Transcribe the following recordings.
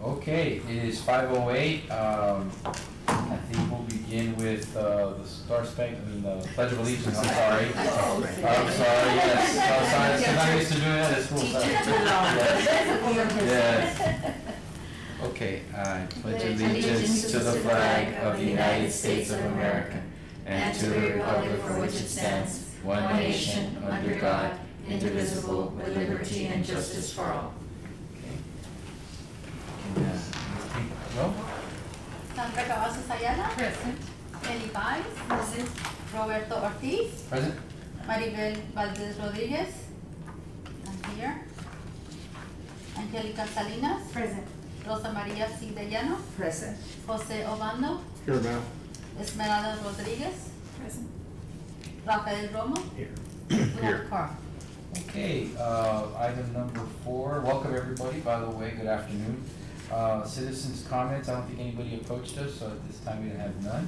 Okay, it is 5:08. I think we'll begin with the Star Spank, the Pledge of Allegiance. I'm sorry. I'm sorry, yes. Oh, sorry, because I'm used to doing that at school. Yes. Okay, I pledge allegiance to the flag of the United States of America and to the republic for which it stands, one nation, under God, indivisible, with liberty and justice for all. No? Sandra Cavazos Ayala. Present. Kelly Baez. Present. Roberto Ortiz. Present? Maribel Valdez Rodriguez. I'm here. Angelica Salinas. Present. Rosa Maria Cidellano. Present. Jose Obando. Here now. Esmeralda Rodriguez. Present. Rafael Romo. Here. We have a quorum. Okay, item number 4. Welcome everybody, by the way, good afternoon. Citizens' comments, I don't think anybody approached us, so at this time we don't have none.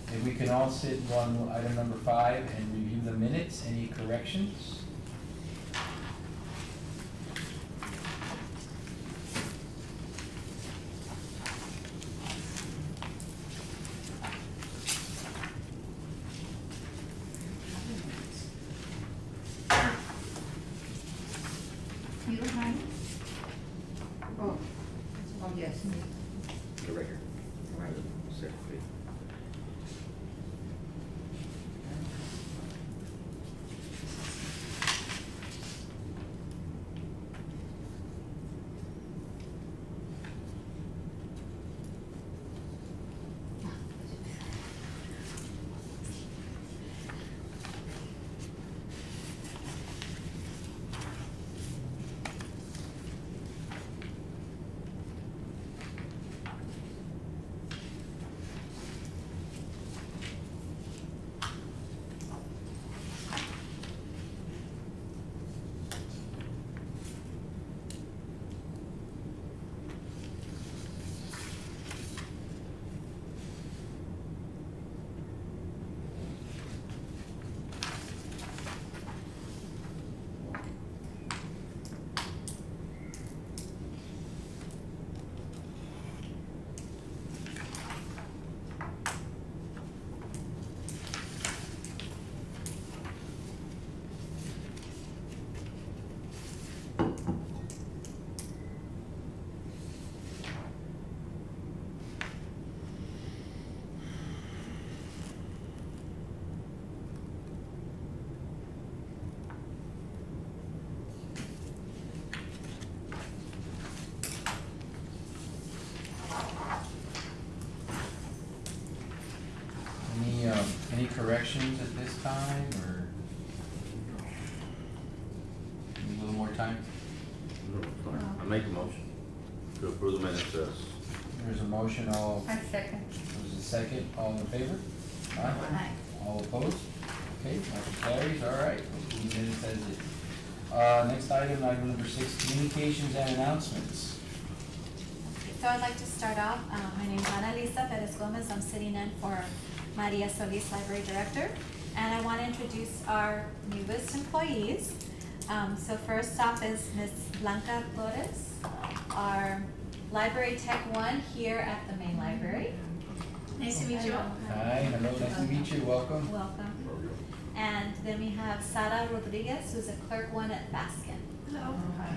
If we can all sit on item number 5 and review the minutes, any corrections? You don't mind? Oh, yes. The record. Right. Secretary. Any corrections at this time, or need a little more time? No, fine. I make a motion to approve the minutes as. There's a motion, all, I second. there's a second, all in favor? Aye. Aye. All opposed? Okay, motion carries, all right, approve the minutes as is. Next item, item number 6, communications and announcements. So I'd like to start off. My name is Ana Lisa Perez Gomez. I'm sitting in for Maria Solis, Library Director. And I want to introduce our newest employees. So first off is Ms. Blanca Flores, our Library Tech 1 here at the main library. Nice to meet you all. Hi, hello, nice to meet you, welcome. Welcome. And then we have Sara Rodriguez, who's a Clerk 1 at Baskin. Hello. Hi,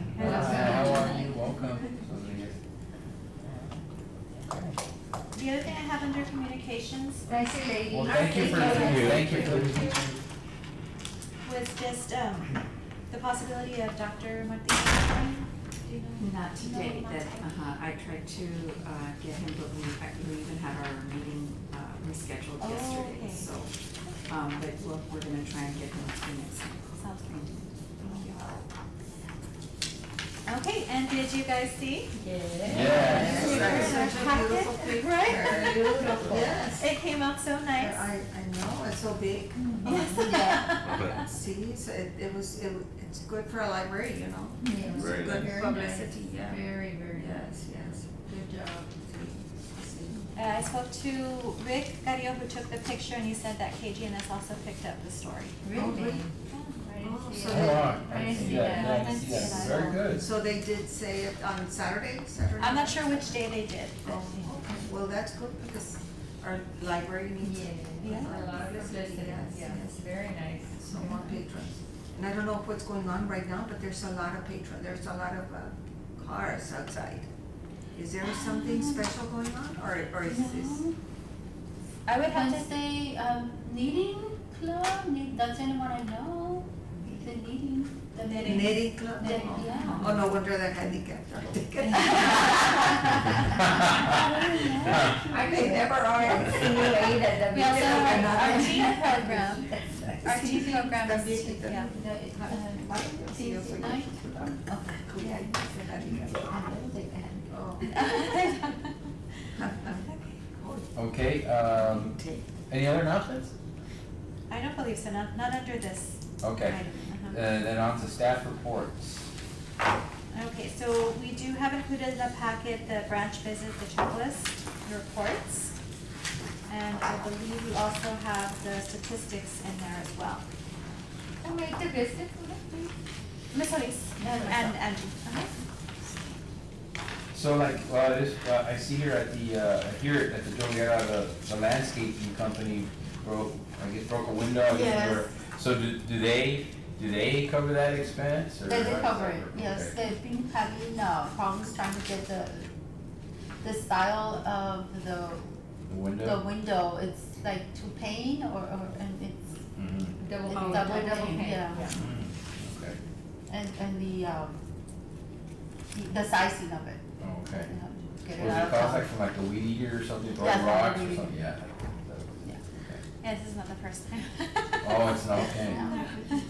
how are you? Welcome. The other thing I have under communications Nice lady. Well, thank you for was just the possibility of Dr. Martinez joining. Do you know? Not today, No, not that, today. I tried to, get him, but we even had our meeting, rescheduled Oh, yesterday, okay. so, but we're gonna try and get him to next time. Sounds great. Okay, and did you guys see? Yes. Such a beautiful picture. Right? Beautiful. Yes. It came out so nice. I know, it's so big. Yes. See, so it's good for a library, you know? Yes. It's Very good nice. publicity, yeah. Very, very Yes, yes. Good job. See. I spoke to Rick Carrillo, who took the picture, and he said that KGNS also picked up the story. Oh, really? Yeah, Oh, so Oh, they- I didn't see that, yeah, I didn't see that, very good. So they did say it on Saturday? I'm not sure which day they did, but. Oh, okay, well, that's good because our library needs Yeah. A lot of visitors, Yes, yes, very nice. some more patrons. And I don't know what's going on right now, but there's a lot of there's a lot of cars outside. Is there something special going on, or is this? I would have to Wednesday, knitting club, that's the only one I know, the knitting. The knitting. Knitting club? Knitting, Oh, yeah. Oh, no wonder they're handicapped. They never are. See you later. We also have our Another- teen program. Our teen program is, También, yeah. Tuesday night? Okay, any other announcements? I don't believe so, not under this. Okay, item. and then on to staff reports. Okay, so we do have included in the packet the branch visit, the checklist, reports. And I believe we also have the statistics in there as well. Who made the visit, please? Ms. Solis and Angie. So like, I see here at the Joliera, the landscaping company broke a window. I guess, Yes. or- So do they cover that expense, or? They how does cover that it, work? yes, Okay. they've been having, problems trying to get the style of The the window? window, it's like two pane and it's Mhm. Double It's pane. double pane, yeah. Mm, okay, and the sizing of it. oh, okay. You have to Was get it it out. caused like from like a weed eater or something, throwing Yeah, from a rocks or weed eater. something, yeah? Yeah. Okay. Yeah, this is not the first time. Oh, it's not, okay. Yeah.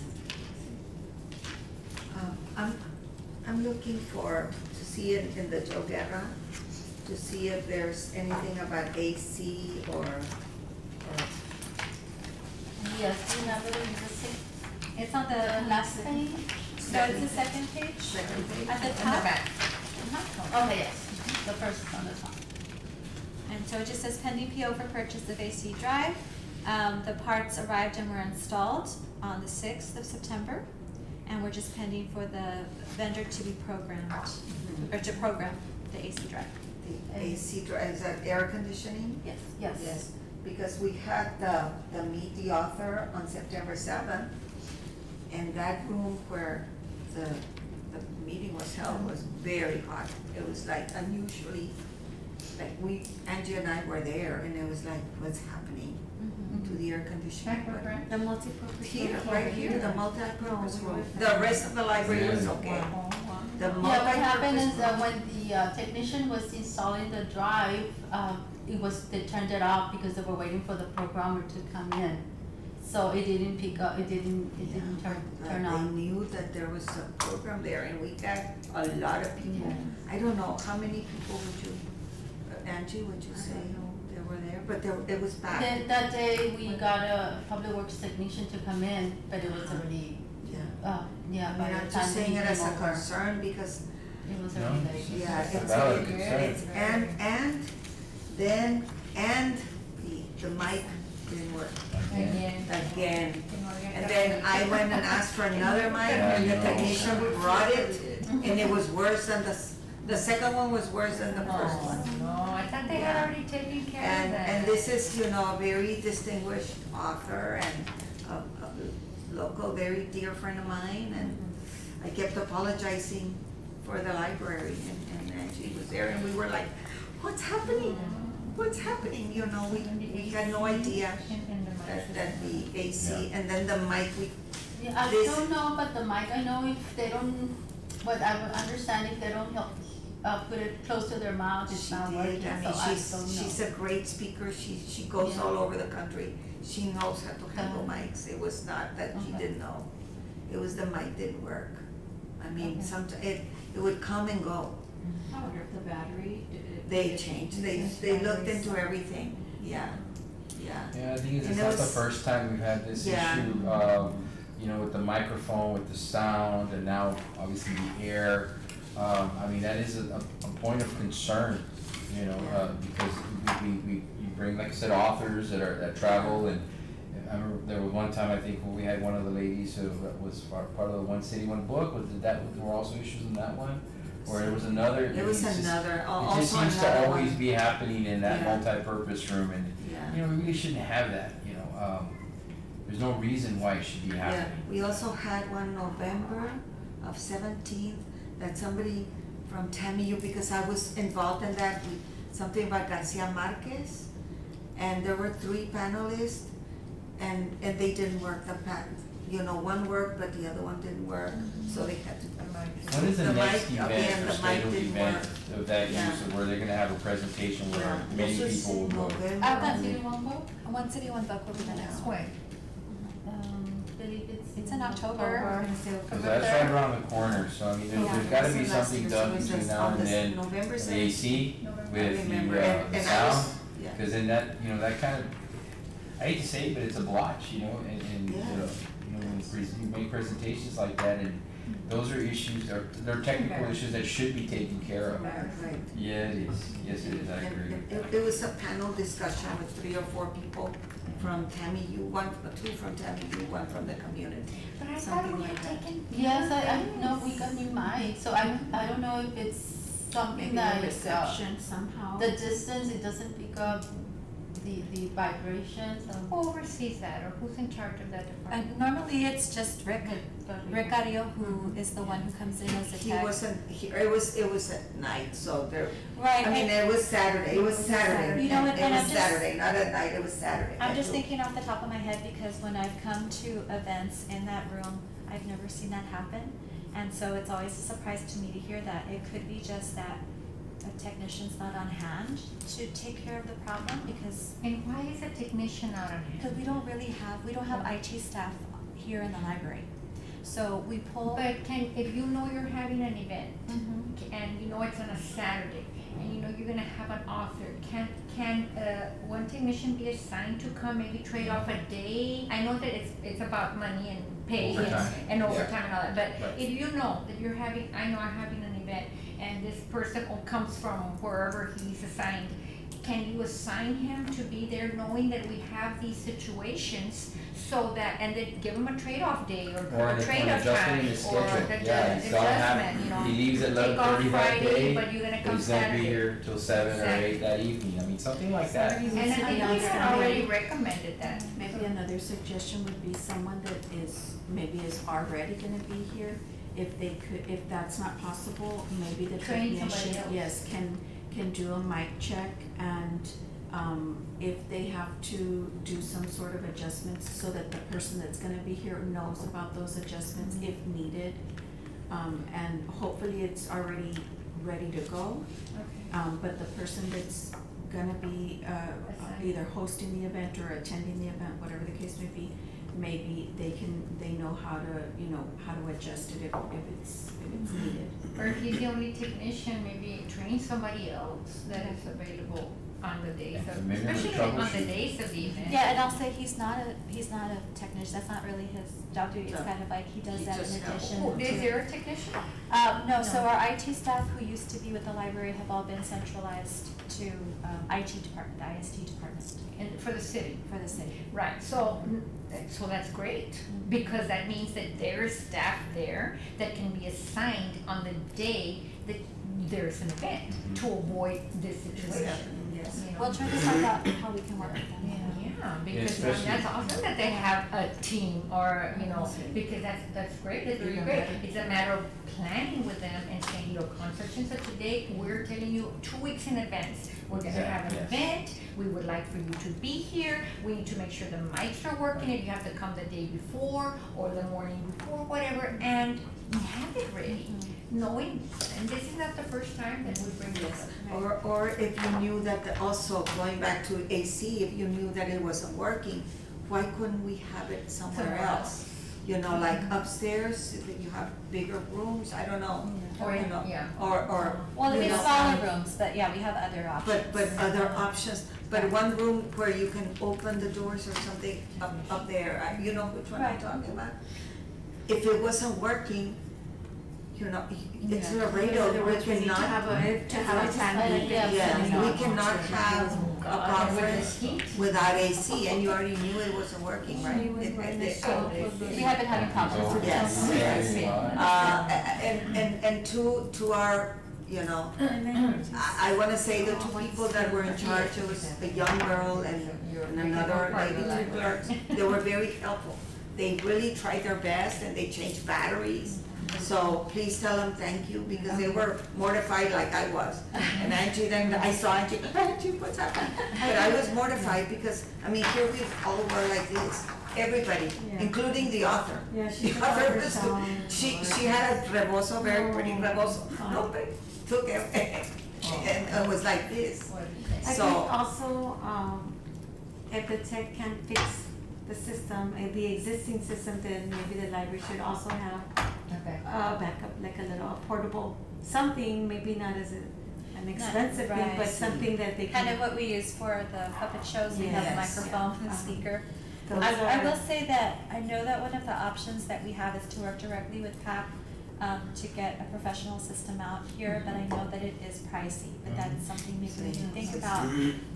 I'm looking to see it in the Jogera, to see if there's anything about AC or Yes, you have it in the sixth. It's on the last page, so it's the second page. second page. At the In the top. back. Okay, yes, the first is on the top. And so it just says pending PO for purchase of AC drive. The parts arrived and were installed on the 6th of September. And we're just pending for the vendor to be programmed, or to program the AC drive. The AC, is that air conditioning? Yes, yes. Yes, because we had the Meet the Author on September 7th, and that room where the meeting was held was very hot. It was like unusually, like Angie and I were there, and it was like, what's happening to the air conditioning? Right, right, right. The multi-purpose. Here, room. right here, the multi-purpose room. The rest of the library was okay. The Yeah, what happened is multi-purpose that room. when the technician was installing the drive, they turned it off because they were waiting for the programmer to come in. So it didn't pick up, it didn't turn They on. knew that there was a program there, and we had a lot of people. Yeah. I don't know, how many people would you, Angie, would you say there were there? But it was Then packed. that day, we got a public works technician to come in, but it was already, Yeah. yeah, I by mean, the I'm time just saying he it as came a over, concern because, it was No, already late. yeah, It's a it's, valid concern. and the mic didn't work again. And then I went and asked for another mic, and the technician brought it, and it was worse than the second one was worse than the first one. No, I thought they Yeah. had already taken care of And, that. and this is, a very distinguished author and a local, very dear friend of mine, and I kept apologizing for the library, and Angie was there, and we were like, what's happening? What's happening? We had no idea that the AC, and then the mic, Yeah, I This- don't know, but the mic, I know if they don't, but I would understand if they don't help, put it close to their mouth, it's she not did, working, so I mean, I don't know. she's a great speaker, she goes Yeah. all over the country, she knows how to handle Uh-huh. mics, it was not that she Okay. didn't know, it was the mic didn't work. I mean, Okay. sometimes, it would come and go, I wonder if the battery. they changed, they looked into everything, yeah. Yeah, the thing is, And it's it not the was- first time we've had this Yeah. issue, with the microphone, with the sound, and now obviously the air. I mean, that is a point of concern, because you bring, like I said, authors that travel, and I remember there was one time, I think, when we had one of the ladies who was part of the One City, One Book, there were also issues in that one? Or there was another? There was it's just- another, It just also seems to another always one. be happening in that Yeah. multi-purpose room, and, Yeah. you know, we really shouldn't have that, you know, there's no reason why it should be Yeah, happening. we also had one November of 17th, that somebody from TAMU, because I was involved in that, something about Garcia Marquez, and there were 3 panelists, and they didn't work you know, one worked, but the other one didn't work, so they had to. When is the The next mic, event again, or the mic scheduled didn't event work. of that Yeah. use, of where they're gonna have a presentation where Yeah, many this was people in will go? November. One City, One Book will be the next one. Believe It's in October. Cause that's right around the corner, so I mean, Yeah. there's gotta be This is last something year, done so it's between just now on and this then. November The 17th. AC I with remember, the and I sound, was- yeah. cause then that, you know, that kind of, I hate to say it, but it's a blotch, you know, and, Yeah. when you make presentations like that, and those are issues, they're technical issues that should be taken care of. Right. Yeah, it is, yes, it is, I And agree. it was a panel discussion with 3 or 4 people from TAMU, 2 from TAMU, 1 from the community. But I thought Something we like had that. taken. Yes, I know we got new mics, so I don't know if it's something Maybe like, the reception somehow. the distance, it doesn't pick up the vibrations of. Who oversees that, or who's in charge of that department? Normally it's just Rick Carrillo, who is the one who comes in as a He tech. wasn't here, it was at night, so there, Right, I mean, and it was Saturday, You know what, It and was I'm just- Saturday, not at night, it was Saturday. I'm just thinking off the top of my head, because when I've come to events in that room, I've never seen that happen. And so it's always a surprise to me to hear that. It could be just that a technician's not on hand to take care of the problem, because And why is a technician out on hand? we don't have IT staff here in the library. So we pull. But if you know you're having an event, Mhm. and you know it's on a Saturday, and you know you're gonna have an author, can one technician be assigned to come, maybe trade off a day? I know that it's about money and pay Overtime. and Yeah. overtime and all that, but Right. if you know that I know I'm having an event, and this person comes from wherever he's assigned, can you assign him to be there knowing that we have these situations, so that, and then give him a trade-off day or Or a an trade-off adjustment time, in his or schedule, the yeah, he's gotta have, adjustment, you know. he leaves at Take off 11:30 that Friday, day, but you're gonna but come he's gonna be Saturday. here till 7 or Saturday. 8 that evening, I mean, something like that. Saturday. And I City think we on had Sunday. already recommended that. Maybe another suggestion would be someone that maybe is already gonna be here. If that's not possible, maybe the Train somebody technician, else. yes, can do a mic check, and, if they have to do some sort of adjustments so that the person that's gonna be here knows about those adjustments if needed. And hopefully it's already ready to go. But the person that's gonna be, either hosting the event or attending the event, whatever the case may be, maybe they know how to adjust it if it's needed. Or if he's the only technician, maybe train somebody else that is available on the days Yeah, of, maybe on the especially on the troubleshoot. days of the event. Yeah, and I'll say he's not a technician, that's not really his job duty, it's No. kind of like he does He that in just helps. addition. Oh, is to- there a technician? No, so No. our IT staff who used to be with the library have all been centralized to, IT department, the IST department For the city? for the city. Right, so that's great, because that means that there's staff there that can be assigned on the day that there's an event to avoid this situation. Yes. You know? We'll try to find out how we can work with them. Yeah, because especially- that's awesome that they have a team, or, you know, because that's great, that's really great. It's a matter of planning with them and saying, look, on such and such a date, we're telling you 2 weeks in advance, we're gonna have an Exactly, event, we would like for you to be here, we need to make sure the mics are working, if you have to come the day before or the morning before, whatever, and have it ready, knowing, and this is not the first time that we bring this up. Or if you knew that, also going back to AC, if you knew that it wasn't working, why couldn't we have it somewhere Somewhere else? You know, like upstairs, if you have bigger rooms, I don't know, Or, you know, yeah. or. Well, you we know, have smaller rooms, but yeah, we have other options. But other options, but one room where you can open the doors or something up there, you know which one I'm Right. talking about? If it wasn't working, you know, it's Yeah. Laredo, We we need to cannot, have a plan. B. yes, Yeah. we cannot have a With conference the heat. without AC, and you already knew it wasn't working, right? So, we have been having conferences. Yes, yes. And to our, you know, I wanna say the two people that were in charge, it was a young girl and another lady, two clerks, they were very helpful. They really tried their best and they changed batteries. So please tell them thank you, because they were mortified like I was. And Angie, then I saw Angie, Angie, what's happening? But I was mortified because, I mean, here we all were like this, everybody, including the author. Yeah, The author was, she had a rebozo, very pretty rebozo. Nobody took it, and it was like this. I think So, also, if the tech can fix the system, the existing system, then maybe the library should also have Okay. a backup, like a little portable, something, maybe not as an expensive thing, but right. something that they can. Kind of what we use for the puppet shows, we have a Yes. microphone and speaker. Those I are- will say that I know that one of the options that we have is to work directly with PAP to get a professional system out here, but I know that it is pricey, but that is something maybe we can think about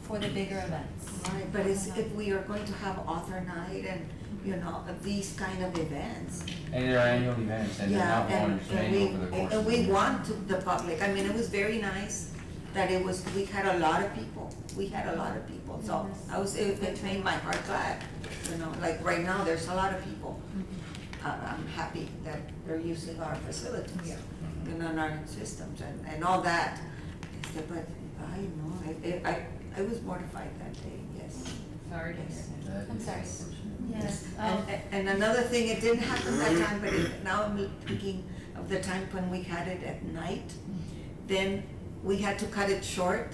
for the bigger events. right, but if we are going to have author night and, you know, these kind of events, And they're annual events, and they're yeah, not one and annual over the course and of we the year. want to, the public, I mean, it was very nice that it was, we had a lot of people, so it made my heart glad, you know, like right now, there's a lot of people. I'm happy that they're using our facilities, you know, and our systems and all that. But I was mortified that day, yes. Sorry to hear That I'm is sorry. unfortunate. Yes. And another thing, it didn't happen that time, but now I'm thinking of the time when we had it at night. Then we had to cut it short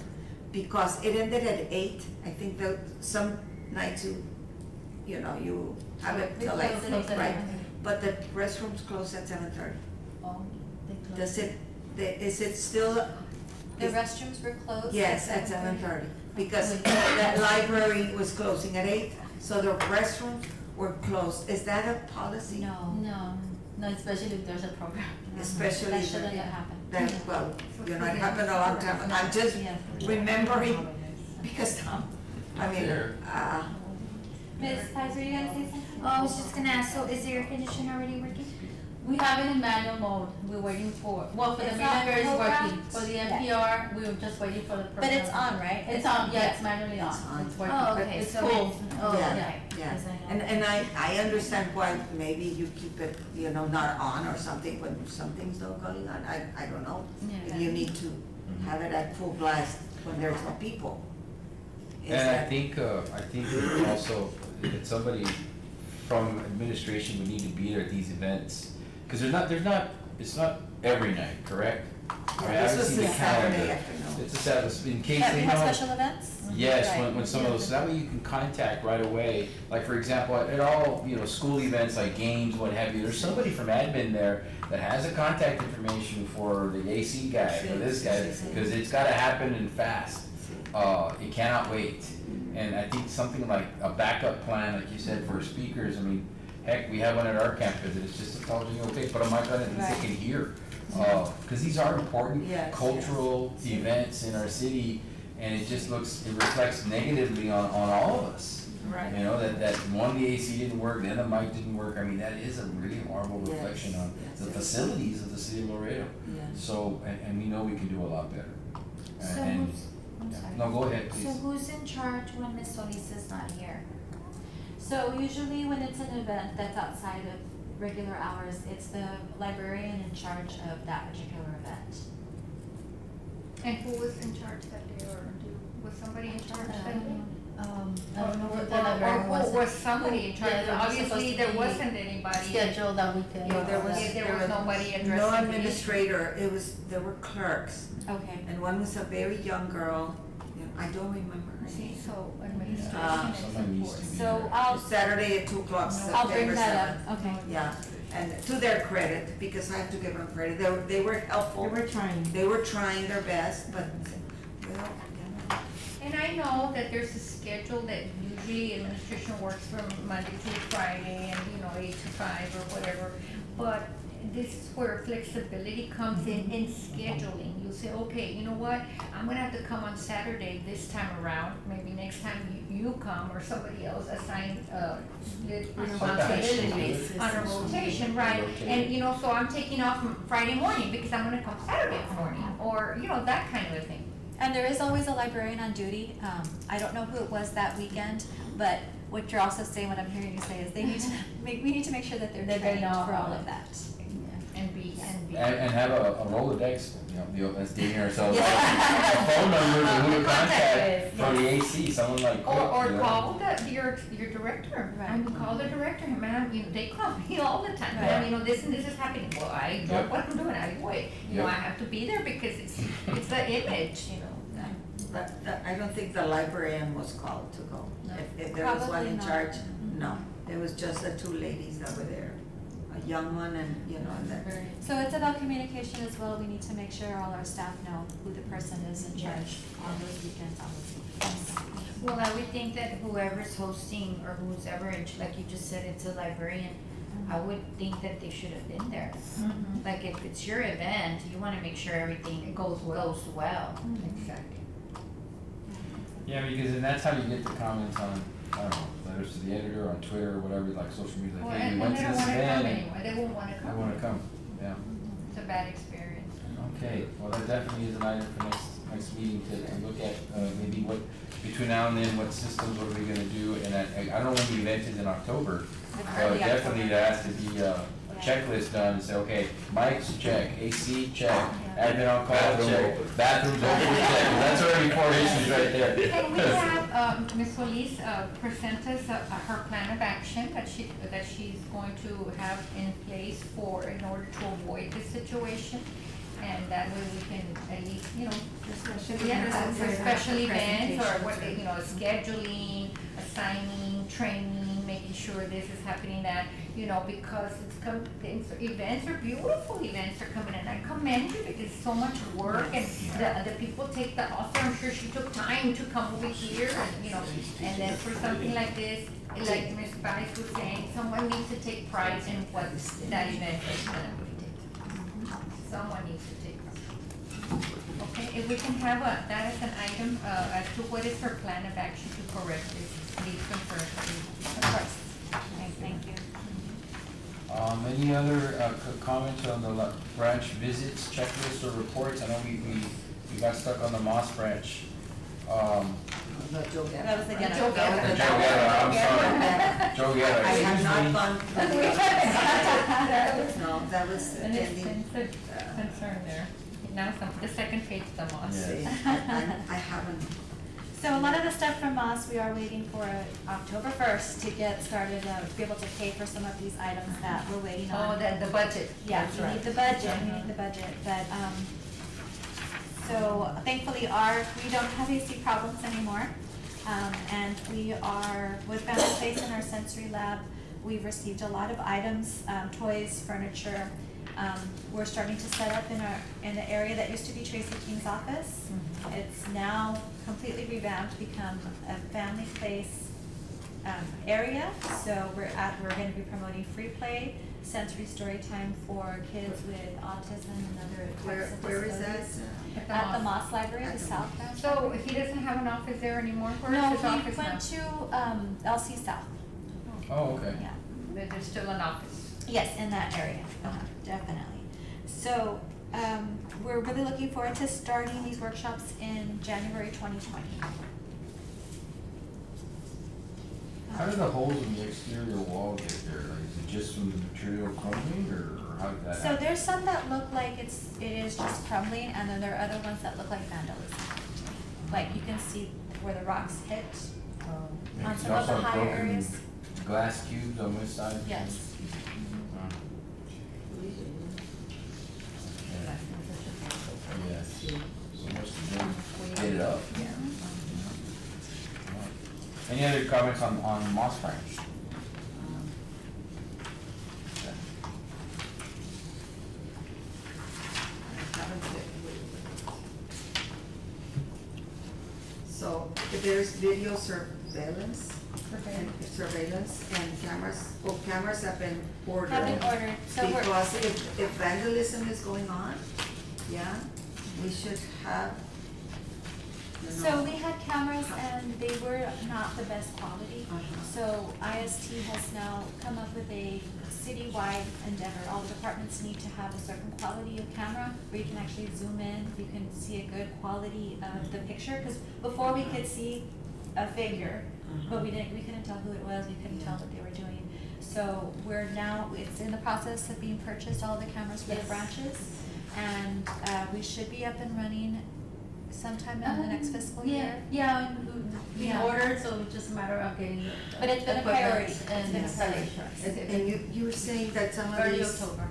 because it ended at 8. I think that some nights you know, you have it till like, Close at right? 11. But the restrooms close at 7:30. Oh, they closed. Does it, is it still? The restrooms were closed? Yes, at 7:30, because that library was closing at 8, so the restrooms were closed. Is that a policy? No. No, especially if there's a program. Especially That shouldn't the- have happened. That, well, you know, it happened a long time, ago. I'm just Yeah. remembering, because, I mean, There. Ms. Pies, were you gonna say something? Oh, I was just gonna ask, so is the air conditioner already working? We have it in manual mode, we're waiting for, well, for the It's not library it's working, programmed? for the Yeah. NPR, we were just waiting for the program. But it's on, right? It's on, yeah, it's manually on, It's on. it's working, Oh, but okay, it's so cool. it's- Oh, Yeah. yeah. yeah. Because I know- And I understand why maybe you keep it, you know, not on or something when something's not going on, I don't know. Yeah. If you need to have it at full blast when there's no people. Is And I that- think also, that somebody from administration would need to be there at these events. Cause it's not every night, correct? I mean, I This haven't was seen the the Saturday calendar. afternoon. It's a Saturday, in case Yeah, they we know. have special events? Yes, Right. when some of those, so that way you can contact right away, like for example, at all, you know, school events like games, what have you, there's somebody from admin there that has a contact information for the AC guy, for this guy, because it's gotta happen and fast. It cannot wait, and I think something like a backup plan, like you said, for speakers, I mean, heck, we have one at our campus, and it's just a television, okay, put a mic on it, and they Right. can hear. Cause these are important Yes, cultural events in our city, and it just it reflects negatively on all of us. Right. You know, that one, the AC didn't work, then the mic didn't work, I mean, that is a really horrible Yes, reflection on yes, the yes. facilities of the city of Laredo. Yeah. So, and we know we can do a lot better. So And- who's, I'm yeah. sorry. No, go ahead, So please. who's in charge when Miss Solis is not here? So usually when it's an event that's outside of regular hours, it's the librarian in charge of that particular event. And who was in charge that day, or was somebody in charge that day? I don't know what the Or librarian was. who was somebody in charge? Yeah, there was Obviously, supposed to there be wasn't anybody. Schedule that weekend. No, there was, If there there was was nobody addressing no the administrator, there were clerks, Okay. and one was a very young girl, I don't remember her See, name. so administration Uh, is Someone needs to important. be So there. I'll, Saturday at 2:00, I'll September bring that 7th. up, okay. Yeah, and to their credit, because I have to give them credit, they were helpful. They were trying. They were trying their best, but, well, you know. And I know that there's a schedule that usually administration works from Monday to Friday and, 8 to 5 or whatever. But this is where flexibility comes in scheduling. You say, okay, you know what, I'm gonna have to come on Saturday this time around, maybe next time you come or somebody else assign, split responsibilities on a rotation, right? And, you know, so I'm taking off Friday morning because I'm gonna come Saturday morning, or, you know, that kind of a thing. And there is always a librarian on duty. I don't know who it was that weekend, but what you're also saying, what I'm hearing you say is they need to we need to make sure that they're That they trained know for all about of that. And have a Rolodex, you know, that's dating ourselves, a Yeah. phone number to who to Contact contact with, for the AC, someone like. Or you know. call your director, Right. I mean, call the director, ma'am, you know, they call me all the time, ma'am, you know, this and this is happening, well, I know Yep. what I'm doing, I wait, you know, Yep. I have to be there because it's the image, you know. I don't think the librarian was called to go. No. If there was one Probably in not. charge, no. It was just the two ladies that were there, a young one and, you know, and that. So it's about communication as well. We need to make sure all our staff know who the person is in charge on those weekends, on those weekends. Well, I would think that whoever's hosting or who's ever, like you just said, it's a librarian, I would think that they should have been there. Like if it's your event, you wanna make sure everything goes well. Exactly. Yeah, because then that's how you get the comments on, I don't know, letters to the editor, on Twitter, or whatever, like social media, Well, like, hey, we and went they to don't this wanna come event, and anymore, they won't wanna I come. wanna come, yeah. It's a bad experience. Okay, well, that definitely is an item for next meeting to look at, maybe what, between now and then, what systems, what are we gonna do, and I don't know when the event is in October. Early Definitely October. there has to be a checklist done, and say, okay, mics, check, AC, check, admin on call, Bathroom check, open. bathrooms open, check, that's already 4 issues right there. Can we have, Ms. Solis, present us her plan of action that she's going to have in place in order to avoid this situation? And that way we can at least, you know, Especially yeah, for special events or what, presentations or- you know, scheduling, assigning, training, making sure this is happening, that, you know, because events are beautiful, events are coming, and I commend you because it's so much work, and the people take the offer, I'm sure she took time to come over here, and, you know, and then for something like this, like Ms. Vice was saying, someone needs to take pride in what that event is gonna be. Someone needs to take pride. Okay, if we can have that as an item, as to what is her plan of action to correct these concerns, please. Of course. Okay, thank you. Any other comments on the branch visits, checklists, or reports? I know we got stuck on the Moss branch. No, Joe Guerra. That was the Guerra. Joe Guerra. Joe Guerra, I'm sorry. Joe Guerra, I have excuse not me. gone. No, that was An attending. extensive concern there. Now the second page, the moss. Yes. I haven't. So a lot of the stuff from us, we are waiting for October 1st to get started, be able to pay for some of these items that we're waiting on. Oh, the budget. Yeah, That's we right. need the budget, we need the budget, but, so thankfully we don't have AC problems anymore. And with Family Place in our sensory lab, we've received a lot of items, toys, furniture. We're starting to set up in the area that used to be Tracy King's office. It's now completely revamped, become a Family Place area. So we're gonna be promoting free play, sensory story time for kids with autism and other types of Where is that? disabilities. At At the Moss Library, the South Branch. So he doesn't have an office there anymore? Where No, is his he office now? went to LC South, Oh, okay. yeah. There's still an office. Yes, in that area, definitely. So, we're really looking forward to starting these workshops in January 2020. How do the holes in the exterior wall get there? Like, is it just from the material crumbling, or how did that So happen? there's some that look like it is just crumbling, and then there are other ones that look like vandalism. Like you can see where the rocks hit Yeah, on 'cause some you of the also have higher broken areas. Glass cubes on this side? Yes. Yes. So much to get it up. Any other comments on Moss Branch? So if there's video surveillance, surveillance and cameras, cameras have been ordered. Have been ordered, so we're. Because if vandalism is going on, yeah, we should have, you know. So we had cameras and they were not the best quality. Uh-huh. So IST has now come up with a citywide endeavor. All the departments need to have a certain quality of camera where you can actually zoom in, you can see a good quality of the picture. Because before we could see a figure, but we couldn't tell who it was, we couldn't tell what they were doing. So it's in the process of being purchased, all the cameras for the Yes. branches. And we should be up and running sometime in the next fiscal year. Yeah, we Yeah. ordered, so it's just a matter of getting the But it's been a equipment priority. It's and been a installation. And you were saying that some of Early these, October.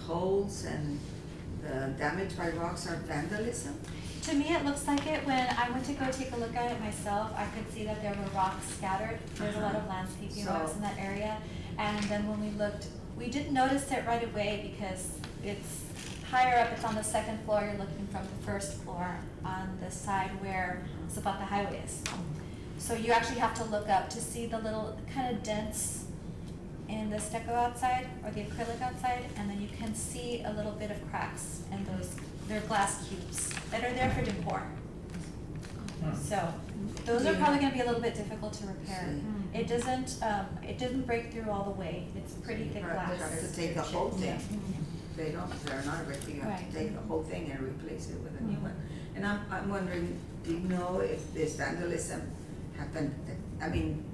holes and the damage by rocks are vandalism? To me, it looks like it. When I went to go take a look at it myself, I could see that there were rocks scattered. There's a lot of landscaping So- rocks in that area. And then when we looked, we didn't notice it right away because it's higher up, it's on the second floor. You're looking from the first floor on the side where Zapata Highway is. So you actually have to look up to see the little kind of dents in the stucco outside or the acrylic outside, and then you can see a little bit of cracks in those, they're glass cubes that are there for decor. So those are probably gonna be a little bit difficult to repair. See. It doesn't break through all the way, it's pretty thick glass. You have to take the whole thing. Mhm. They're not ready, you have Right. to take the whole thing and replace it with a new Mhm. one. And I'm wondering, do you know if this vandalism happened, I mean,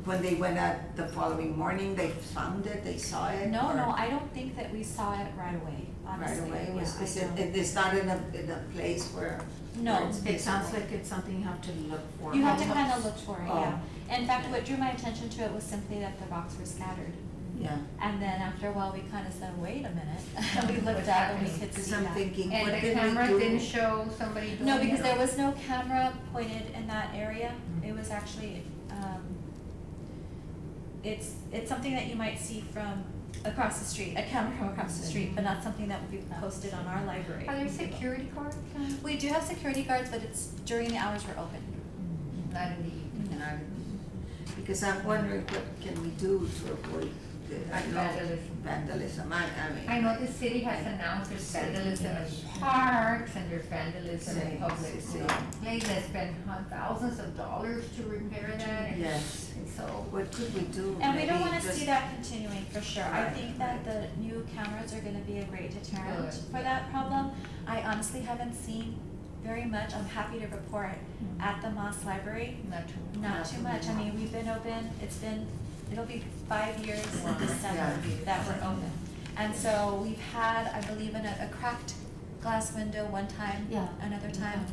when they went out the following morning, they found it, they saw it? No, or no, I don't think that we saw it right away, honestly. Right away, Yeah, I don't. it's not in a place where? No. where it's It sounds visible? like it's something you have to look for. You have to kind of look for it, Oh. yeah. In fact, what drew my attention to it was simply that the rocks were scattered. Yeah, And then after a while, we kind of said, wait a minute. And we looked up and we could see because I'm that. thinking, And what the can camera we do? didn't show somebody doing it? No, because there was no camera pointed in that area. It was actually, it's something that you might see from across the street, a camera from across the street, but not something that would be posted on our library. Are there security guards? We do have security guards, but it's during the hours we're open. Not in the evening. And because I'm wondering what can we do to avoid I know Vandalism. vandalism, I mean. I know the city has announced there's vandalism in parks and there's vandalism in public places. They spend thousands of dollars to repair that. and- Yes, And so, what could we do? And we don't Maybe wanna see just- that continuing, for sure. I Right, think that right. the new cameras are gonna be a great deterrent Good. for that problem. I honestly haven't seen very much. I'm happy to report at the Moss Library, not too much. not too much. I mean, we've been open, it'll be 5 years in December Yeah. that we're open. And so we've had, I believe, a cracked glass window one time, Yeah. another time.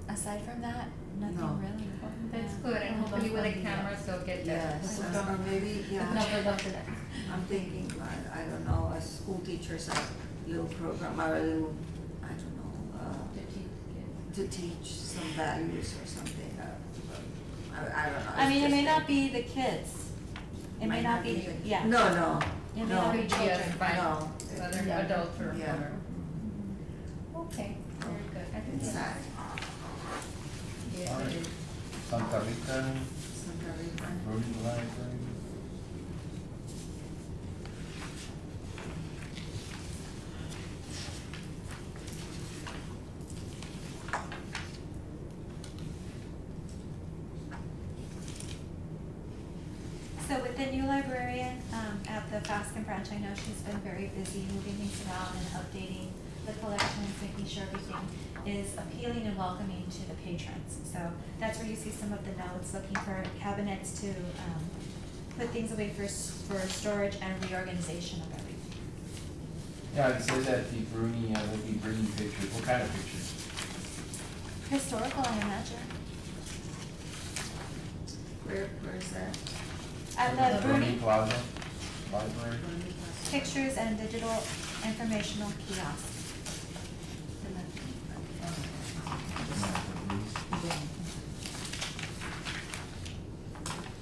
Aside from that, No. nothing really. That's Yeah. good, and hopefully with the cameras, they'll get that. Yes, or maybe, yeah. I'm thinking, I don't know, as school teachers, a little program, or a little, I don't know, to teach some values or something, I don't know. I mean, it it's may just not be the kids. It may not be, the- yeah. No, It may no, not be Maybe children. yes, fine. no. Other Yeah. adults or Yeah. whatever. Okay, very good. I think It's that's- sad. yes, All right. it is. Santa Rita, Santa Rita. Bruni Library. So with the new librarian, at the Faskin branch, I know she's been very busy moving things around and updating the collections, making sure everything is appealing and welcoming to the patrons. So that's where you see some of the notes, looking for cabinets to, put things away for storage and reorganization of everything. Yeah, it says that the Bruni, will be bringing pictures. What kind of pictures? Historical, I imagine. Where is that? At the Bruni, Plaza Library. pictures and digital informational kiosk.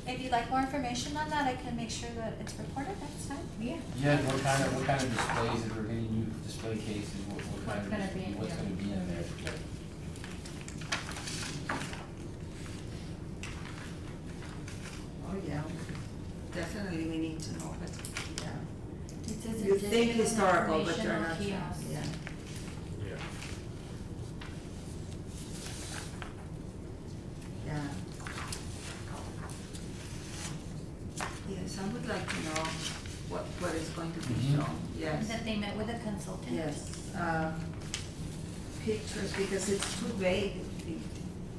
If you'd like more information on that, I can make sure that it's reported next time. Yeah. Yeah, what kind of displays, if we're getting new display cases, what kind What's of, gonna be in what's there? gonna be in there? know, but, yeah. It says You think additional historical, but they're informational not, kiosks. yeah. Yeah. Yeah. Yes, I would like to know what is going to be Mhm. shown, yes. That they met with a consultant. Yes, pictures, because it's too vague,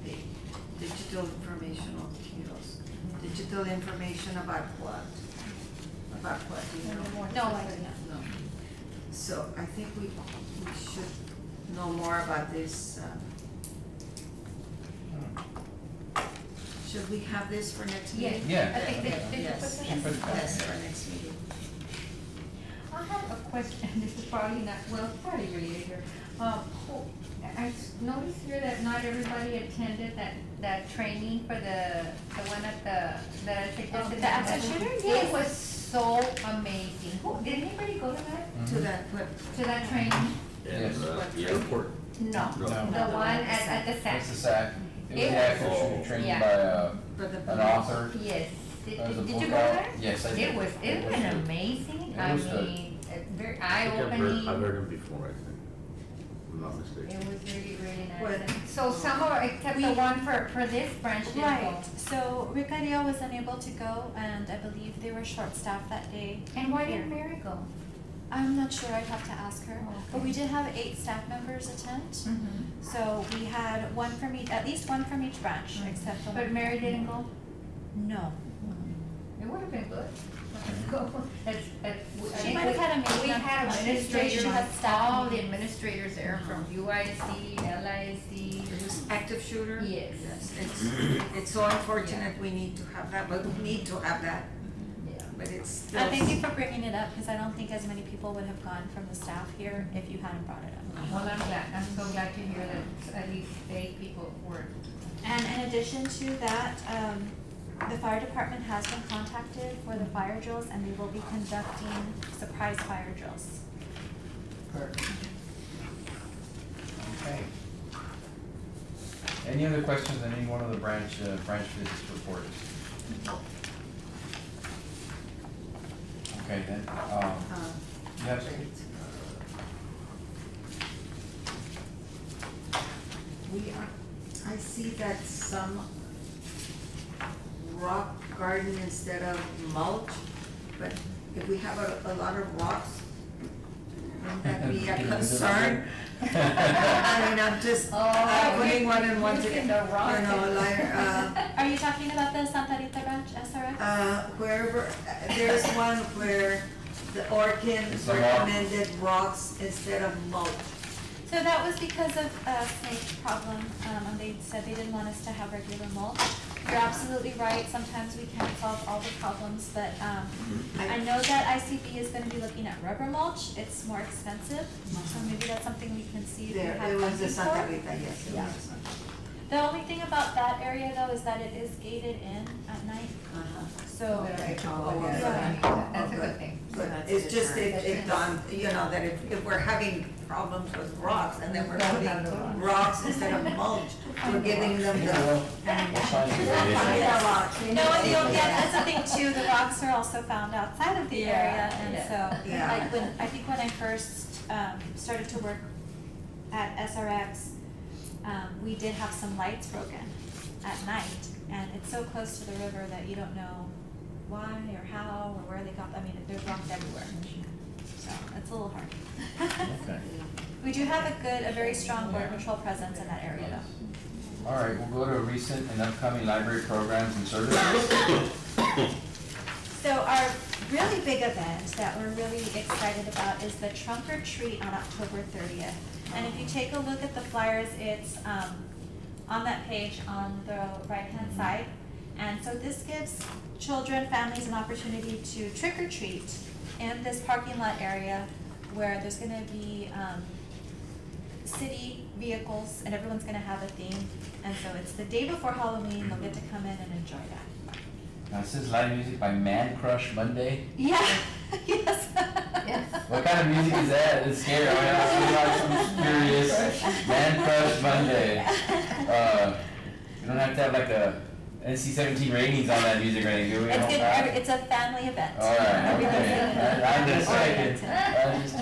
the digital informational kiosk. Digital information about what? About what, do you know? No, I do not. No. So I think we should know more about this. Should we have this for next Yes. meeting? Yeah. I think they should Yes. put Should put it down. Yes, for next meeting. I have a question, this is probably not, well, it's probably related here. Noticed here that not everybody attended that training for the one at the The active shooter? Yes. It was so amazing. Did anybody go to that, To Mhm. that, what, to that training? Yes. The airport. No, No. the one at the SAC. It's the SAC. It was It the was- active shooter training Yeah. by for the. an author. Yes. There was a Did book you go out. there? Yes, I did. It was good. amazing. It I was good. mean, very I've eye-opening. heard him before, I think. If I'm not mistaken. It was really, really nice. What? And so some of, except the We- one for this branch didn't go. Right, so Rick Ariel was unable to go, and I believe they were short-staffed that day. And why here. didn't Mary go? I'm not sure, I'd have to ask her, Oh, okay. but we did have 8 staff members attend. Mm-hmm. So we had one from each, at least one from each branch, except for. But Mary didn't go? No. It would have been good. Go. She might have had a meeting We on had Tuesday. administrators, She had staff all the meetings. administrators there from UIC, LIC. This active shooter? Yes. It's so unfortunate we need to have that, but we need to have that, Yeah. but it's still. And thank you for bringing it up, because I don't think as many people would have gone from the staff here if you hadn't brought it up. Well, I'm so glad to hear that at least 8 people were. And in addition to that, the fire department has been contacted for the fire drills, and they will be conducting surprise fire drills. Okay. Any other questions on any one of the branch visits reports? Okay, then, yes. I see that some rock garden instead of mulch, but if we have a lot of rocks, wouldn't that be a concern? I mean, I'm just putting one and one together, you know, like, Are you talking about the Santa Rita Ranch SRX? wherever, there's one where the Orkin It's a rock. recommended rocks instead of mulch. So that was because of a snake problem, and they said they didn't want us to have regular mulch. You're absolutely right, sometimes we can't solve all the problems, but, I know that ICB is gonna be looking at rubber mulch, it's more expensive, so maybe that's something we can see if we There, have it was the funding Santa for. Rita, yes, it Yeah. was the Santa. The only thing about that area though is that it is gated in at night, Uh-huh. so. That's a good thing. But that's it's just, different. it dawned, you know, that if we're having problems with rocks and then we're putting rocks instead of mulch, we're giving them Yeah, the. well, we'll find it. No, and you'll get, that's the thing too, the rocks are also found outside of the area, and so, Yeah. like I think when I first, started to work at SRX, we did have some lights broken at night, and it's so close to the river that you don't know why or how or where they got, I mean, there's rocks everywhere, so it's a little hard. Okay. We do have a very strong border patrol presence in that area though. All right, we'll go to recent and upcoming library programs and services. So our really big event that we're really excited about is the Trunk or Treat on October 30th. And if you take a look at the flyers, it's on that page on the right-hand side. And so this gives children, families an opportunity to trick or treat in this parking lot area where there's gonna be city vehicles and everyone's gonna have a theme. And so it's the day before Halloween, they'll get to come in and enjoy that. Now, it says live music by Man Crush Monday. Yeah, yes. What kind of music is that? It's scary. I'm curious. Man Crush Monday. You don't have to have like a NC-17 ratings on that music right now. It's a family event. All right, Everything's okay. I'm just checking. oriented. I'm just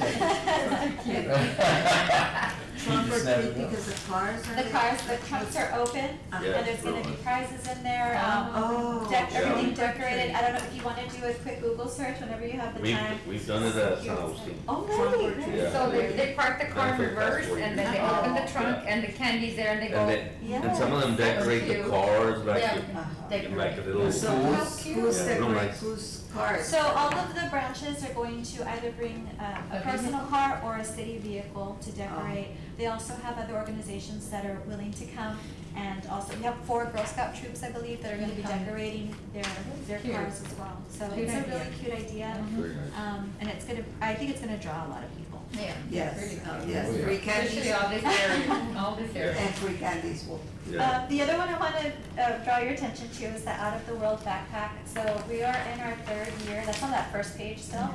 checking. Trunk or just never treat know. because the cars are The there? cars, the trunks are open, Uh-huh. Yeah. and there's gonna be prizes in there, Oh. everything Yeah. decorated. I don't know if you wanna do a quick Google search whenever you have the time. We've done it at San Agustin. Oh, Trunk or really? treat. Yeah. So they park the car in Benefit reverse passport. and then they Oh, open the trunk yeah. and the candy's there and they go. And they, and some of them decorate the cute. cars like, Yeah. like a little. So Cool. who's cute. who's Yeah, real decorate, nice. whose cars? So all of the branches are going to either bring a A personal car or a city vehicle to decorate. They also have other organizations that are willing to come, and also we have 4 Girl Scout troops, I believe, that are gonna be decorating their Cute. cars as well. So Cute it's a idea. really cute idea, Very nice. and it's gonna, I think it's gonna draw a lot of people. Yeah. Yes, Really cute. yes, Oh, yeah. free Especially candies, all this area, all this area. and free candies will, Yeah. The other one I want to draw your attention to is the Out of the World backpack. So we are in our 3rd year. That's on that first page still.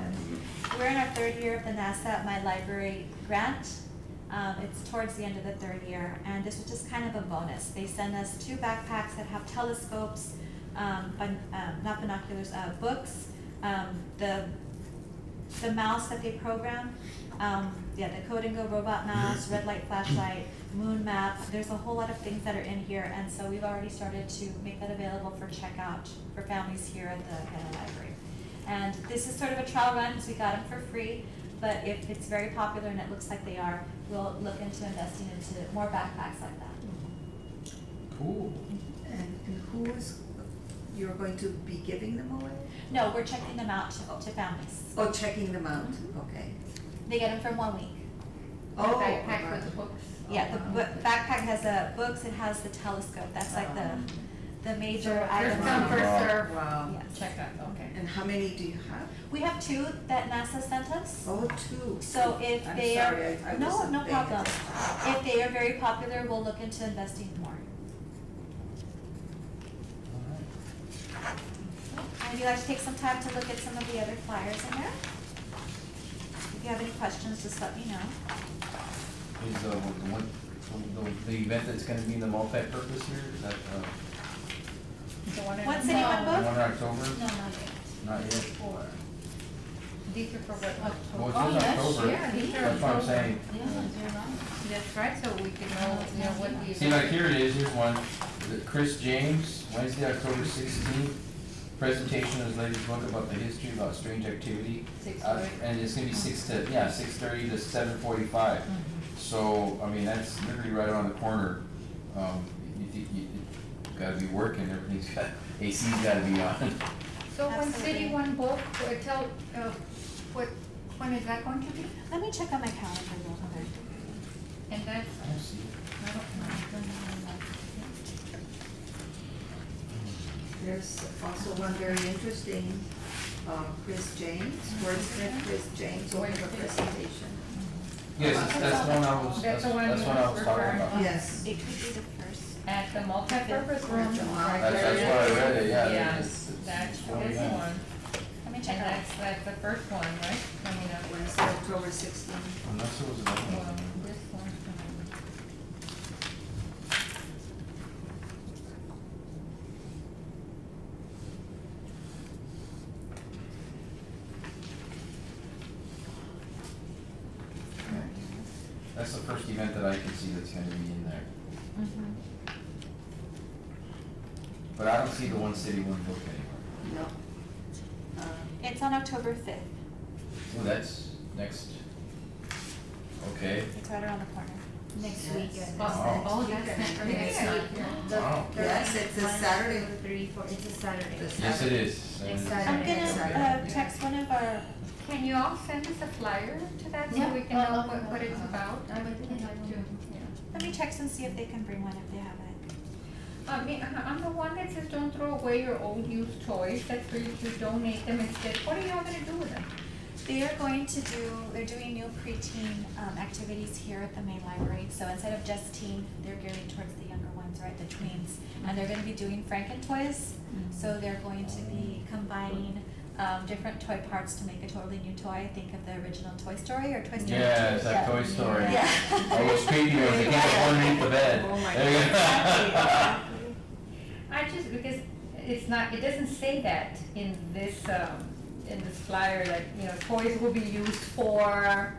We're in our 3rd year of the NASA My Library grant. It's towards the end of the 3rd year, and this was just kind of a bonus. They send us 2 backpacks that have telescopes, not binoculars, books, the mouse that they program, the Code and Go robot mouse, red light flashlight, moon map. There's a whole lot of things that are in here, and so we've already started to make that available for checkout for families here at the library. And this is sort of a trial run, because we got them for free, but if it's very popular and it looks like they are, we'll look into investing into more backpacks like that. Cool. and who is, you're going to be giving them away? No, we're checking them out to families. Oh, checking them out, okay. They get them for 1 week. Oh, Backpack right. with the books. Yeah, the backpack has books, it has the telescope, that's like the major First item. come, first serve. Wow. Yes. Check out, okay. And how many do you have? We have 2 that NASA sent us. Oh, 2. So if I'm they sorry, are, I no, wasn't no paying problem. attention. If they are very popular, we'll look into investing more. Would you like to take some time to look at some of the other flyers in there? If you have any questions, just let me know. Is the one, the event that's gonna be in the multi-purpose here, is that, The one in- One city, one the book? one in October? No, not yet. Not yet? These are for what, Well, October? it's Oh, in yes, October. yeah, these are That's what I'm October. saying. Yeah, you're right. That's right, so we can know, what the. See, like here it is, here's one, Is it Chris James, Wednesday, October 16th. Presentation of his latest book about the history about strange activity. 6:30. And it's gonna be 6:30 to 7:45. So, I mean, that's literally right around the corner. You gotta be working, everything's got, AC's gotta be on. So one Absolutely. city, one book, tell, what, when is that going to be? Let me check on my calendar real quick. And that's, I don't see it. I don't know. There's also one very interesting, Chris James, wordsmith Chris James, over a presentation. Yes, that's one I was, That's that's the one that's you what I were was talking referring about. to. Yes. It could be the first. At the multipurpose room, At the mall. right That's there. why I read it, yeah. Yes, it's that's going this on. one, Let me and check it out. that's the first one, right, coming up. Wednesday, October 16th. Unless it was another Well, one. this one's coming. That's the first event that I can see that's gonna be in there. But I don't see the one city, one book anywhere. No. It's on October 5th. Oh, that's next. Okay. It's right around the corner. Next Yes. weekend. Oh. Oh, that's next weekend. Wow. Yes, it's a Saturday. 3, 4, it's a Saturday. The Yes, it is. Next And- I'm Saturday. gonna text one of our, Can you all send us a flyer to that, so Yeah. we can know what it's about? I would think like to, yeah. let me text and see if they can bring one if they have it. I mean, I'm the one that says don't throw away your old used toys, that's for you to donate them instead. What are y'all gonna do with them? They're doing new preteen activities here at the main library. So instead of just teen, they're gearing towards the younger ones, right, the tweens. And they're gonna be doing Franken toys. So they're going to be combining different toy parts to make a totally new toy. Think of the original Toy Story or Toy Story 2. Yeah, it's that Toy Story. Yeah. Oh, what's creepy was they can't go underneath the bed. Oh my There you go. Exactly. I just, because it's not, it doesn't say that in this flyer, like, you know, toys will be used for,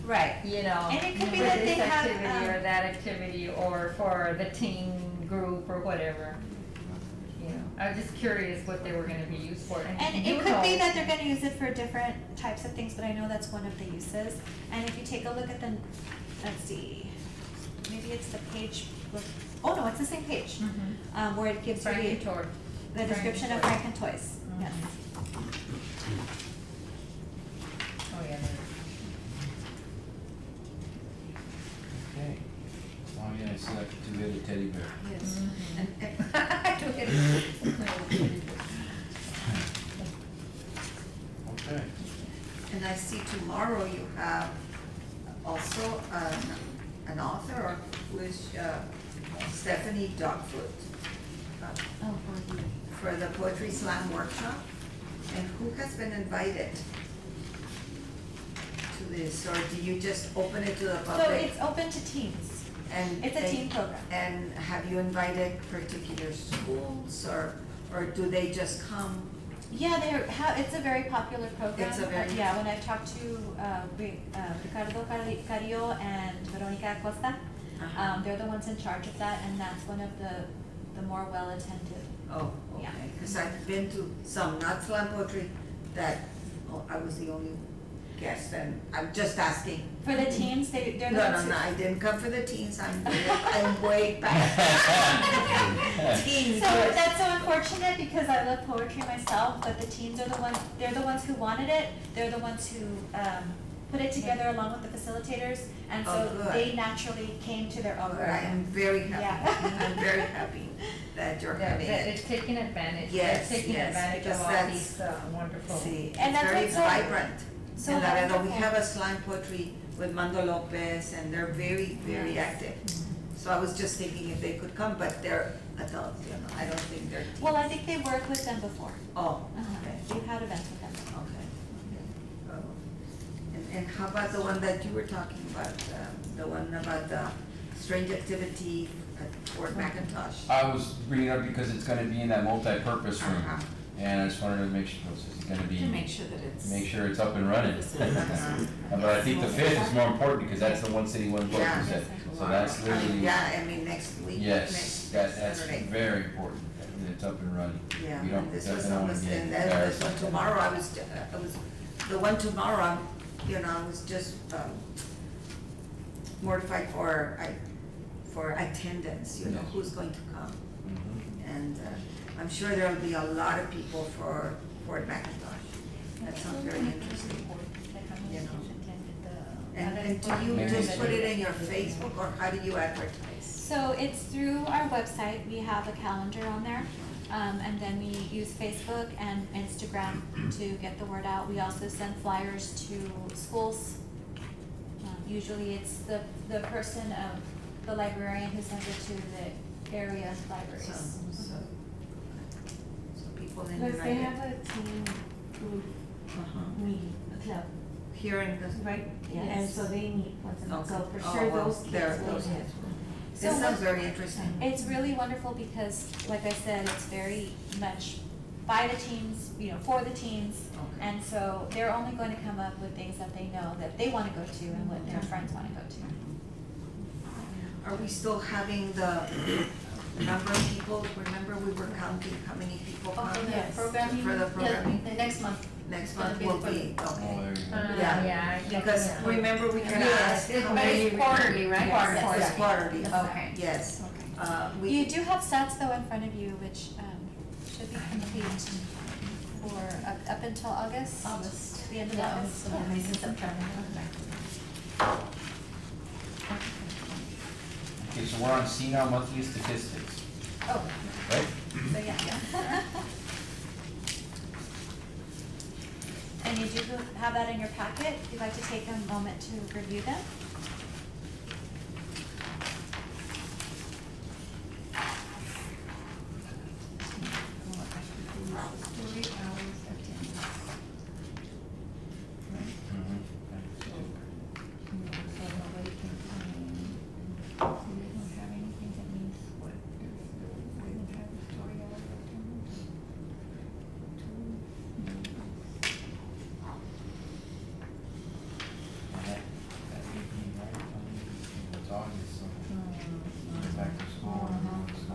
Right. you know, And it could be for that they this have, activity or that activity, or for the teen group or whatever. You know, I was just curious what they were gonna be used for, And you it could be know- that they're gonna use it for different types of things, but I know that's one of the uses. And if you take a look at the, let's see, maybe it's the page, oh no, it's the same page, Mhm. where it gives you Frank and the, Tor. the description of Frank Frank and Toys, yes. Oh, yeah, there. Okay. Oh, yeah, I see like a two-headed teddy bear. Yes. Mhm. And Look at it. Okay. And I see tomorrow you have also an author who is Stephanie Dogfoot Oh, for the Poetry Slam workshop. And who has been invited to this, or do you just open it to the public? So it's open to teens. And It's a teen program. And have you invited particular schools, or do they just come? Yeah, it's a very popular program. It's a very- Yeah, when I've talked to Ricardo Carrillo and Veronica Acosta, Uh-huh. they're the ones in charge of that, and that's one of the more well-attended. Oh, okay, Yeah. because I've been to some, not slam poetry, that, I was the only guest, and I'm just asking. For the teens, they're the No, ones no, who. no, I didn't come for the teens, I'm way back. Teens. So that's so unfortunate because I love poetry myself, but the teens are the ones, they're the ones who wanted it, they're the ones who, put it together along with the facilitators, and Oh, so good. they naturally came to their own I program. am very happy, Yeah. I'm very happy that you're That, having that it. it's taking advantage, Yes, they're taking yes, advantage because of all that's- these wonderful. See, And it's that's very what's so- vibrant. so In Laredo, we wonderful. have a slam poetry with Mando Lopez, and they're very, very Yes. active. So I was just thinking if they could come, but they're adults, you know, I don't think they're teens. Well, I think they worked with them before. Oh, Okay, we've had events with them. okay. Oh. And how about the one that you were talking about, the one about the strange activity at Fort McIntosh? I was bringing it up because it's gonna be in that multi-purpose room, Uh-huh. and I just wanted to make sure, it's gonna be, To make sure that it's. make sure it's up and running. Uh-huh. But I think the fifth is more important because that's the one city, one vote, Yeah. you said. So that's literally, Yeah, I mean, next week, yes, next that's Saturday. very important, that it's up and running. Yeah, We don't, and this was definitely don't wanna almost, get and then this one embarrassed. tomorrow, I was, the one tomorrow, you know, I was just mortified for attendance, you know, Yes. who's going to come. Mhm. And I'm sure there'll be a lot of people for Fort McIntosh. That sounds very interesting. You know. And do you Maybe just it's- put it in your Facebook, or how do you advertise? So it's through our website, we have a calendar on there, and then we use Facebook and Instagram to get the word out. We also send flyers to schools. Usually it's the person, the librarian who sends it to the area libraries. So people in Because they United. have a team group Uh-huh. meeting, a club, Here in the, right? Yes. And so they meet once a month, so Okay. for Oh, sure well, those kids there- will those get. kids So this sounds what- very interesting. It's really wonderful because, like I said, it's very much by the teens, you know, for the teens. Okay. And so they're only going to come up with things that they know that they want to go to and what their friends want to go to. Are we still having the number of people? Remember, we were counting how many people Oh, come? for the Yes. programming? For the programming. Yeah, the next month. Next It's gonna month be will for- be, Oh, okay. there you go. Yeah. Yeah, I think, Because yeah. remember, we can Yes, ask it's- how but many. it's quarterly, right? Yes. It's quarterly, Okay. yes. You We, do have stats though in front of you, which should be complete for up until August. August. The end of Yeah, August. so maybe September. Okay, so we're on C now, monthly statistics, Oh, right? so yeah. And you do have that in your packet, if you'd like to take a moment to review them. Mhm.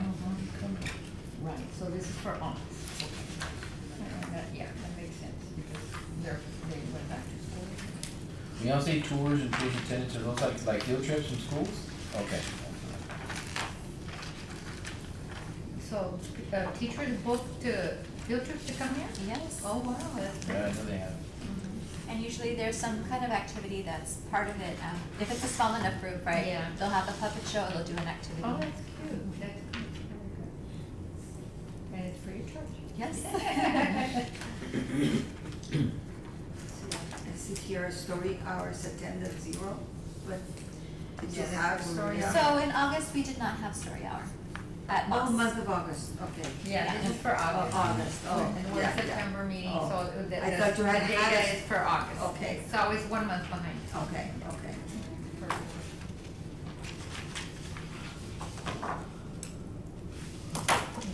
coming. Right, so this is for August. Yeah, that makes sense, because they went back to school. When y'all say tours and page attendance, are those like field trips from schools? Okay. So, teachers booked field trips to come here? Yes. Oh, wow, that's Yeah, I great. know they have. And usually there's some kind of activity that's part of it. If it's a small enough group, right? Yeah. They'll have a puppet show, they'll do an activity. Oh, that's cute, that's cute, very good. And it's free of charge? Yes. I see here story hours attended 0, but did you Yeah, have story story hour. So in August, we did not have story hour at Oh, Moss. month of August, okay. Yeah, this is for August. August, oh, And we're yeah, yeah. September meeting, Oh. so the, I thought you had the had data it. is for August. Okay. It's always 1 month behind. Okay, okay.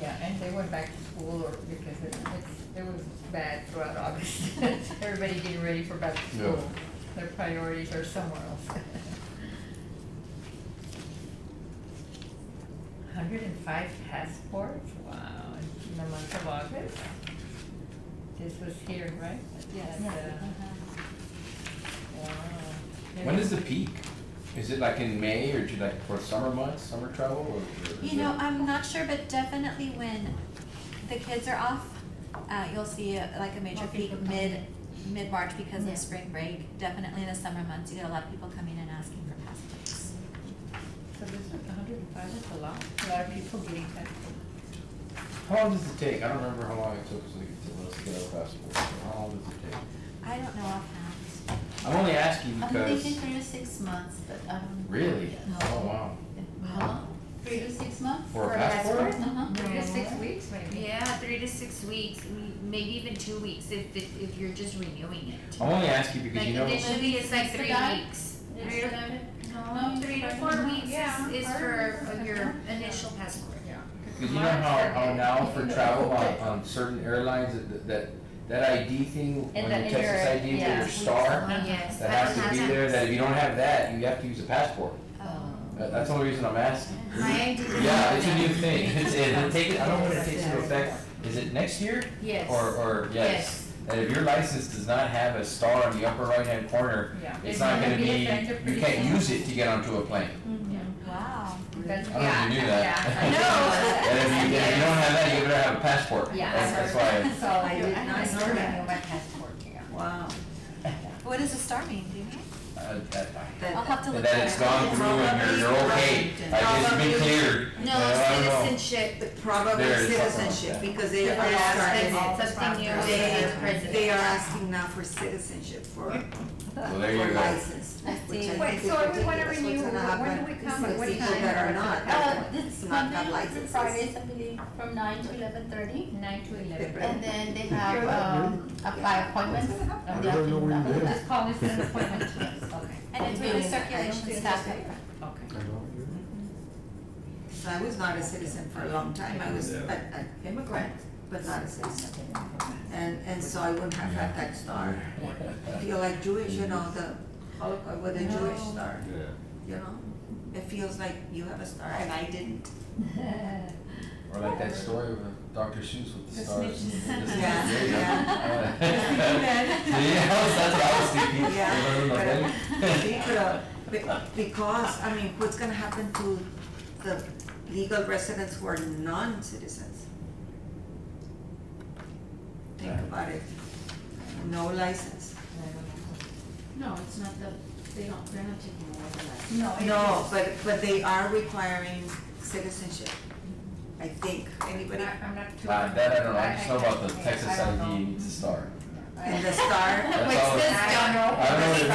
Yeah, and they went back to school or because it was bad throughout August. Everybody getting ready for back to school. Yeah. Their priorities are somewhere else. 105 passports, wow, in the month of August. This was here, right? Yes. At, Uh-huh. wow. When is the peak? Is it like in May or like for summer months, summer travel or? is You know, it- I'm not sure, but definitely when the kids are off, you'll see like a major More peak people coming. mid-March because Yeah. of spring break. Definitely in the summer months, you get a lot of people coming and asking for passports. So this is 105, that's a lot of people getting passports. How long does it take? I don't remember how long it took us to get our passport. How long does it take? I don't know offhand. I'm only asking I'm because. thinking 3 to 6 months, but I don't. Really? No. Oh, wow. How long? 3 to 6 months? For a passport? Uh-huh. 3 to 6 weeks maybe. Yeah, 3 to 6 weeks, maybe even 2 weeks if you're just renewing it. I'm only asking because Like you know. initially it's like It's 3 the guy? weeks. It's 3 to, the- no, 3 to 4 weeks Yeah. is for your initial passport. Yeah. Because you know how now for travel on certain airlines, that ID thing, when And you the- text this and ID your- with yeah. your star, Yes. that has to be there, that if you don't have that, you have to use a passport. Oh. That's the only reason I'm asking. My ID doesn't Yeah, have it's a that. new thing. I don't know when it takes into effect. Is it next year? Yes. Or, yes. And if your license does not have a star on the upper right-hand corner, Yeah. it's not gonna be, effective you pretty can't soon. use it to get onto a plane. Wow. That's, I don't know if you knew that. Yeah, I No. know. And if you don't have that, you better have a passport. Yeah. That's why. So I did I not have know to that. renew my passport, yeah. Wow. What does a star mean, do you know? That- I'll have to look That at it's it. gone through and you're okay, like it's been cleared. No, I don't know. citizenship. Probably There it is. citizenship, because they are Yes, starting, that's something new as they, president. they are asking now for citizenship for Well, there you go. license. I which see. I Wait, think is so are we gonna ridiculous. renew, What's gonna when happen do we come, for at what people time? that are not, It's not Monday got through licenses. Fridays, I believe, from 9 to 11:30. 9 to 11. And then they have, by appointments on the afternoon. Just call this an appointment. Okay. And it's really circulation staff. Okay. So I was not a citizen for a long time, I was an immigrant, but not a citizen. And so I wouldn't have had that star. I feel like Jewish, you know, the Holocaust with a Jewish star, you know? It feels like you have a star and I didn't. Or like that story of Dr. Seuss with the stars. Yeah, yeah. That's what I was thinking. Yeah, because, I mean, what's gonna happen to the legal residents who are non-citizens? Think about it. No license. No, it's not they're not taking away the license. No, but they are requiring citizenship, I think. Anybody? I'm not too. That I don't know, I just know about the I Texas don't know. ID needs a star. And the star? That's all. I don't know. I don't know what it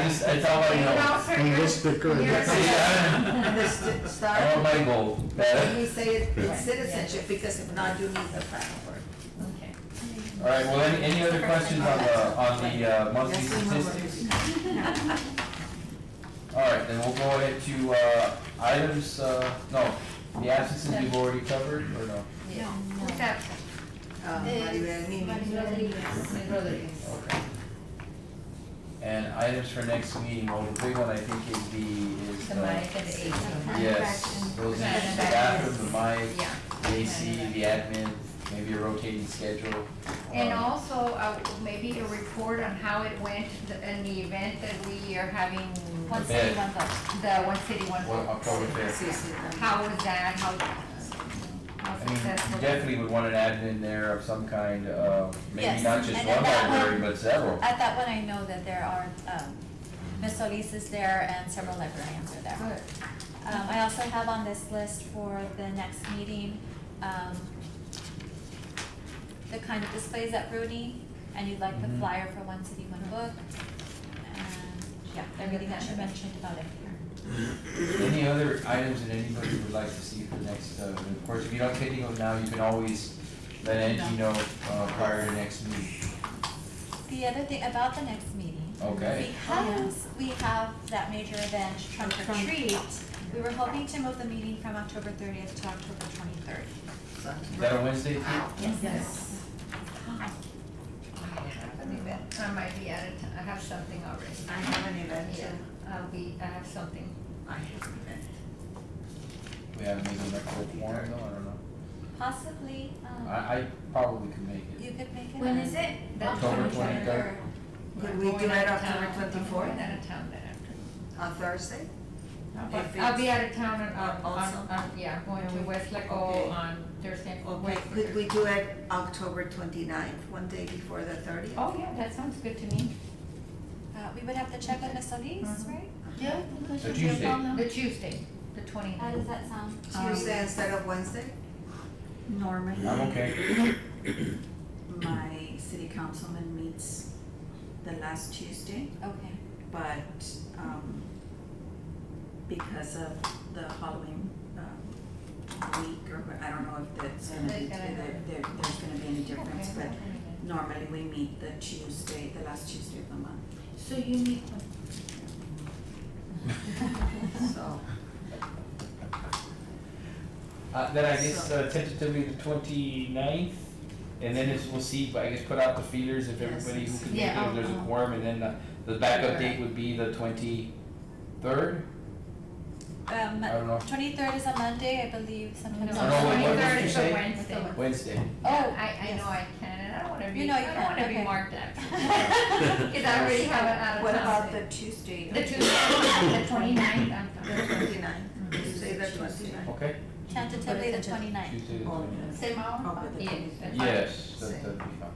means, that's all I know. Let's sticker it. You're- See, And the I star? want my goal. When we say it's citizenship, because if not, you need the passport. Okay. All right, well, any other questions on the monthly Yes, we will. statistics? All right, then we'll go ahead to items, no, the absences we've already covered, or no? Yeah. Who's absent? Maribel, Mimi. Ms. Rodriguez. Okay. And items for next meeting, well, the big one I think is The mic and the AC. yes, those, the bathroom, the Mike, Yeah. the AC, the admin, maybe a rotating schedule. And also, maybe a report on how it went in the event that we are having. One Bet. city, one vote. The One City, One Well, Vote. October Sí, fifth. sí, How was that, how I mean, successful? you definitely would want an admin there of some kind, maybe Yes, not just and one at that library, one- but several. At that one, I know that there are, Ms. Solis is there and several librarians are there. Good. I also have on this list for the next meeting, the kind of displays at Bruni, and you'd like the Mhm. flyer for One City, One Book. And, yeah, everything that you mentioned about it here. Any other items that anybody would like to see for next, of course, if you don't get any of them now, you can always let Angie know, prior to next meeting. The other thing about the next meeting. Okay. Because we have that major event, Trunk or Treat, we were hoping to move the meeting from October 30th to October 23rd. Is that a Wednesday too? Yes. I might be out of town, I have something already. I have an event Yeah, too. I have something. I have an event. We have maybe enough for a quorum though, I don't know. Possibly, I probably could make you it. could make it. When is it? October 23rd. Could we do it October 24th? I'm going out of town that afternoon. On Thursday? If I'll be it's- out of town Also? yeah, going to West Laco Okay. on Thursday. Okay, Wednesday, could we Thursday. do it October 29th, one day before the 30th? Oh, yeah, that sounds good to me. We would have to check with Ms. Solis, Mhm. right? Yeah, that So should be a Tuesday. problem. The Tuesday, the 29th. How does that sound? Tuesday instead of Wednesday? Normally, I'm okay. my city councilman meets the last Tuesday, Okay. but, because of the Halloween, week, or I don't know if that's gonna be, there's gonna be any difference, but normally we meet the Tuesday, the last Tuesday of the month. So you meet So, Then I guess tentatively the 29th, and then we'll see, I guess put out the feelers if Yes, everybody who yes. can make it, Yeah, if there's a I'll- quorum, and then the backup date would be the 23rd? I don't know. 23rd is a Monday, I believe, sometimes. No, what did you 23rd is a say? Wednesday. Wednesday. Oh, I yes. know I can, and I don't wanna be, You know you I don't can, wanna be okay. marked up. Cause I already have it out of town. What about the Tuesday? The Tuesday, the 29th, I'm the sorry. 29th, Tuesday the 29th. Okay? Tentatively the 29th. Tuesday the Oh, 29th. Same hour? Oh, but the Yes, 29th. that's fine. Yes, Same. that'd be fine.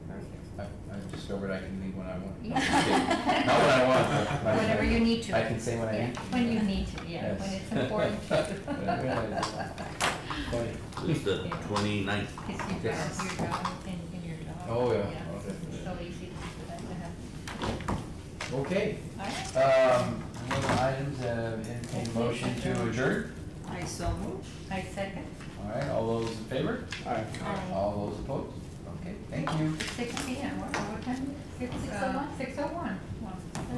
Perfect. I discovered I can leave when I want. Yeah. Not when I want, but. Whenever you need to. I can say when I Yeah, need to. when you need to, yeah, Yes. when it's important. Funny. It's the 29th. It's your Yes. job, in your job. Oh, yeah. Oh, definitely. It's so easy for that to happen. Okay, Alright, any other items, entertain a motion to adjourn? I so move. I second. All right, all those in favor? Aye. All those opposed? Okay, thank you. 6 p.m. What time? 6:01? 6:01.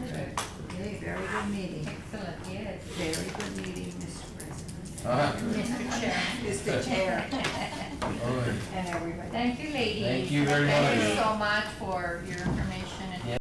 Okay. Okay, very good meeting. Excellent, yes. Very good meeting, Mr. President. Mr. Chair. Mr. Chair. All right. And everybody. Thank you, ladies. Thank you very Thank you much. so much for your information.